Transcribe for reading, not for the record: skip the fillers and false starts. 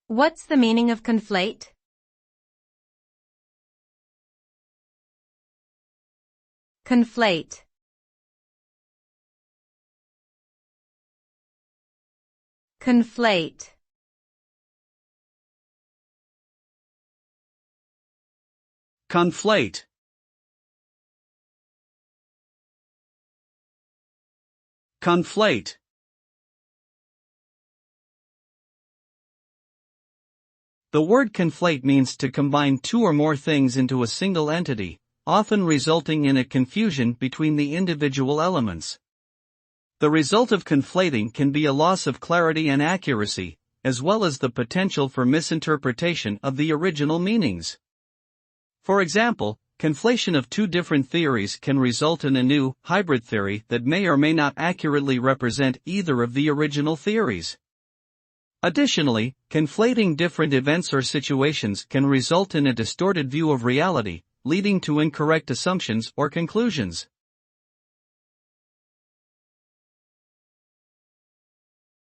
What's the meaning of conflate? Conflate. Conflate. Conflate. Conflate. The word conflate means to combine two or more things into a single entity, often resulting in a confusion between the individual elements. The result of conflating can be a loss of clarity and accuracy, as well as the potential for misinterpretation of the original meanings. For example, conflation of two different theories can result in a new, hybrid theory that may or may not accurately represent either of the original theories. Additionally, conflating different events or situations can result in a distorted view of reality, leading to incorrect assumptions or conclusions.